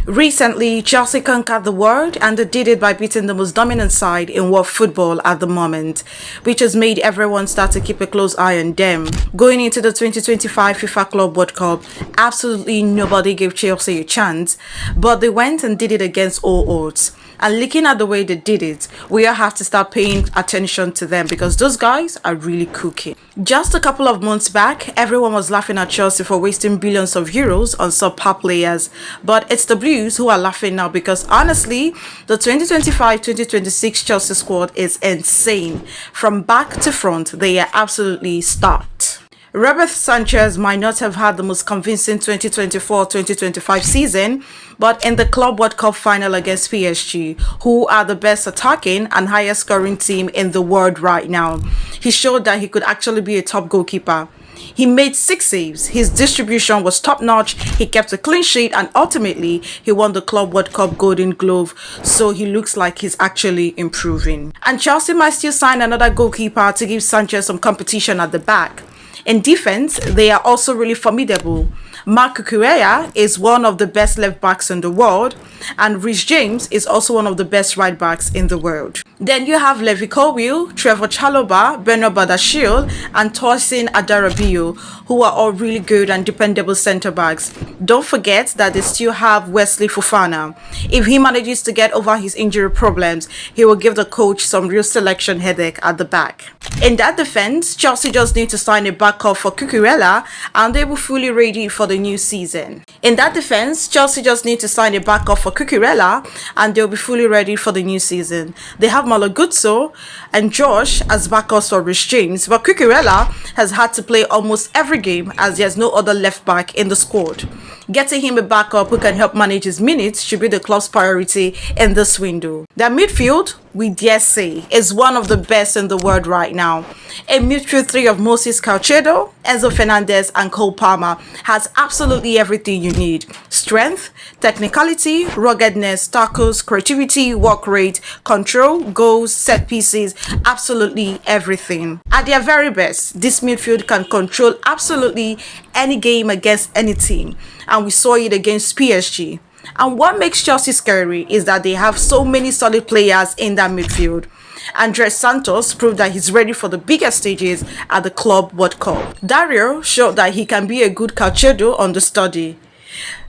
Recently, Chelsea conquered the world and they did it by beating the most dominant side in world football at the moment, which has made everyone start to keep a close eye on them. Going into the 2025 FIFA Club World Cup, absolutely nobody gave Chelsea a chance, but they went and did it against all odds. And looking at the way they did it, we all have to start paying attention to them because those guys are really cooking. Just a couple of months back, everyone was laughing at Chelsea for wasting billions of euros on subpar players. But it's the Blues who are laughing now because honestly, the 2025-2026 Chelsea squad is insane. From back to front, they are absolutely stacked. Robert Sanchez might not have had the most convincing 2024-2025 season, but in the Club World Cup final against PSG, who are the best attacking and highest scoring team in the world right now, he showed that he could actually be a top goalkeeper. He made 6 saves, his distribution was top-notch, he kept a clean sheet, and ultimately, he won the Club World Cup Golden Glove, so he looks like he's actually improving. And Chelsea might still sign another goalkeeper to give Sanchez some competition at the back. In defense, they are also really formidable. Marc Cucurella is one of the best left backs in the world, and Resurgence is also one of the best right backs in the world. Then you have Levi Colwill, Trevor Chalobah, Bernard Badashil, and Tosin Adarabioyo, who are all really good and dependable centre backs. Don't forget that they still have Wesley Fofana. If he manages to get over his injury problems, he will give the coach some real selection headache at the back. In that defense, Chelsea just need to sign a backup for Cucurella and they will fully ready for the new season. In that defense, Chelsea just need to sign a backup for Cucurella and they'll be fully ready for the new season. They have Malo Gutso and Josh as backups for Rich James, but Cucurella has had to play almost every game as there's no other left back in the squad. Getting him a backup who can help manage his minutes should be the club's priority in this window. Their midfield, we dare say, is one of the best in the world right now. A midfield three of Moses Caicedo, Enzo Fernandez and Cole Palmer has absolutely everything you need. Strength, technicality, ruggedness, tackles, creativity, work rate, control, goals, set pieces, absolutely everything. At their very best, this midfield can control absolutely any game against any team. And we saw it against PSG. And what makes Chelsea scary is that they have so many solid players in that midfield. Andres Santos proved that he's ready for the bigger stages at the Club World Cup. Dario showed that he can be a good Caicedo on the study.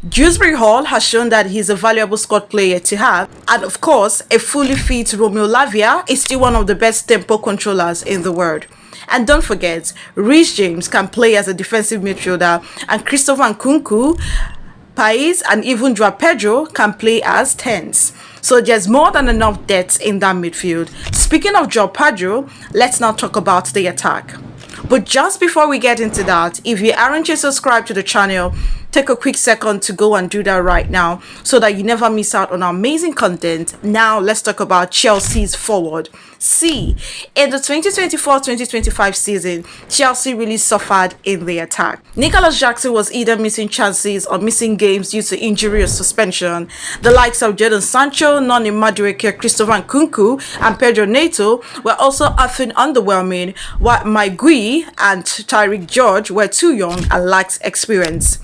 Dewsbury Hall has shown that he's a valuable squad player to have, and of course, a fully fit Romeo Lavia is still one of the best tempo controllers in the world. And don't forget, Reece James can play as a defensive midfielder, and Christopher Nkunku, Pais, and even Joao Pedro can play as 10s. So there's more than enough depth in that midfield. Speaking of Joao Pedro, let's now talk about the attack. But just before we get into that, if you aren't yet subscribed to the channel, take a quick second to go and do that right now so that you never miss out on our amazing content. Now let's talk about Chelsea's forward. See, in the 2024-2025 season, Chelsea really suffered in the attack. Nicholas Jackson was either missing chances or missing games due to injury or suspension. The likes of Jadon Sancho, Noni Madueke, Christopher Nkunku, and Pedro Neto were also often underwhelming, while Maguire and Tyreek George were too young and lacked experience.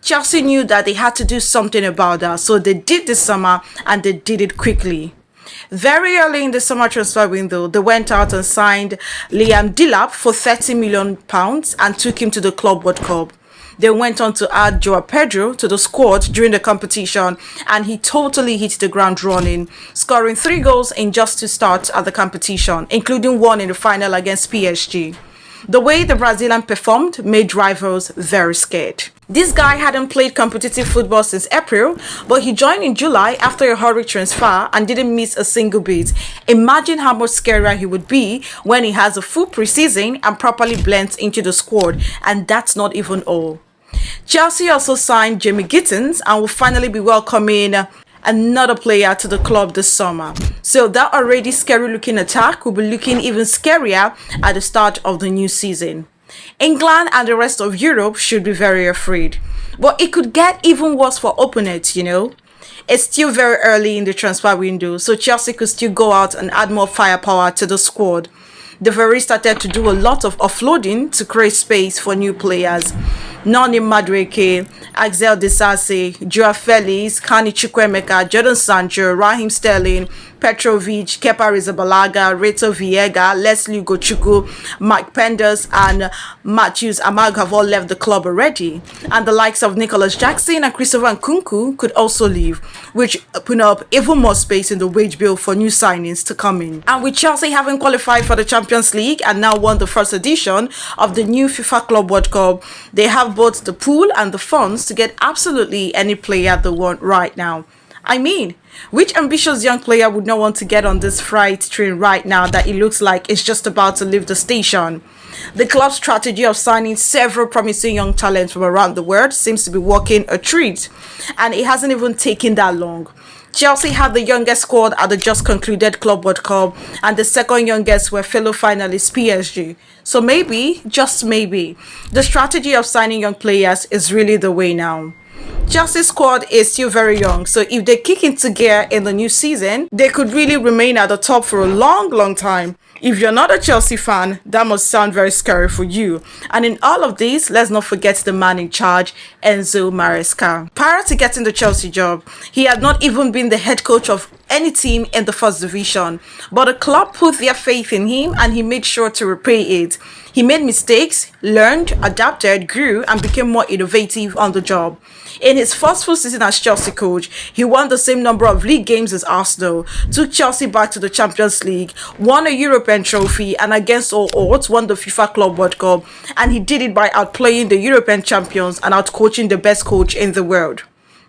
Chelsea knew that they had to do something about that, so they did this summer and they did it quickly. Very early in the summer transfer window, they went out and signed Liam Delap for £30 million and took him to the Club World Cup. They went on to add Joao Pedro to the squad during the competition and he totally hit the ground running, scoring 3 goals in just 2 starts at the competition, including one in the final against PSG. The way the Brazilian performed made rivals very scared. This guy hadn't played competitive football since April, but he joined in July after a hurried transfer and didn't miss a single beat. Imagine how much scarier he would be when he has a full preseason and properly blends into the squad, and that's not even all. Chelsea also signed Jamie Gittins and will finally be welcoming another player to the club this summer. So that already scary looking attack will be looking even scarier at the start of the new season. England and the rest of Europe should be very afraid. But it could get even worse for opponents, you know. It's still very early in the transfer window, so Chelsea could still go out and add more firepower to the squad. They've already started to do a lot of offloading to create space for new players. Noni Madueke, Axel Disasi, Joao Felix, Kani Chukwemeka, Jordan Sancho, Raheem Sterling, Petrovic, Kepa Arrizabalaga, Reto Viega, Leslie Gochukwu, Mike Penders, and Matthews Amag have all left the club already. And the likes of Nicholas Jackson and Christopher Nkunku could also leave, which open up even more space in the wage bill for new signings to come in. And with Chelsea having qualified for the Champions League and now won the first edition of the new FIFA Club World Cup, they have both the pool and the funds to get absolutely any player they want right now. I mean, which ambitious young player would not want to get on this freight train right now that it looks like it's just about to leave the station? The club's strategy of signing several promising young talents from around the world seems to be working a treat, and it hasn't even taken that long. Chelsea had the youngest squad at the just concluded Club World Cup, and the second youngest were fellow finalists PSG. So maybe, just maybe, the strategy of signing young players is really the way now. Chelsea's squad is still very young, so if they kick into gear in the new season, they could really remain at the top for a long time. If you're not a Chelsea fan, that must sound very scary for you. And in all of this, let's not forget the man in charge, Enzo Maresca. Prior to getting the Chelsea job, he had not even been the head coach of any team in the first division, but the club put their faith in him and he made sure to repay it. He made mistakes, learned, adapted, grew, and became more innovative on the job. In his first full season as Chelsea coach, he won the same number of league games as Arsenal, took Chelsea back to the Champions League, won a European trophy, and against all odds won the FIFA Club World Cup, and he did it by outplaying the European champions and outcoaching the best coach in the world.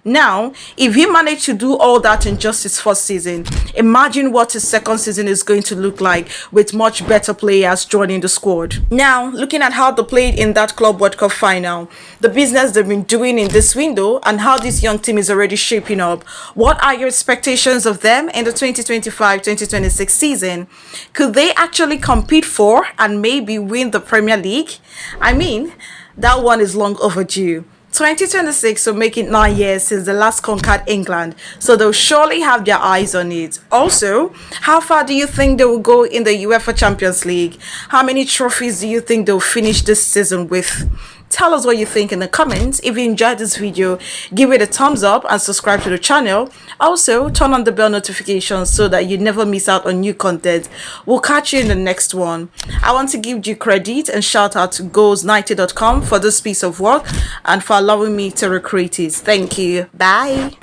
Now, if he managed to do all that in just his first season, imagine what his second season is going to look like with much better players joining the squad. Now, looking at how they played in that Club World Cup final, the business they've been doing in this window, and how this young team is already shaping up, what are your expectations of them in the 2025-2026 season? Could they actually compete for and maybe win the Premier League? I mean, that one is long overdue. 2026 will make it 9 years since the last conquered England, so they'll surely have their eyes on it. Also, how far do you think they will go in the UEFA Champions League? How many trophies do you think they'll finish this season with? Tell us what you think in the comments. If you enjoyed this video, give it a thumbs up and subscribe to the channel. Also, turn on the bell notifications so that you never miss out on new content. We'll catch you in the next one. I want to give you credit and shout out to goals90.com for this piece of work and for allowing me to recreate it. Thank you. Bye.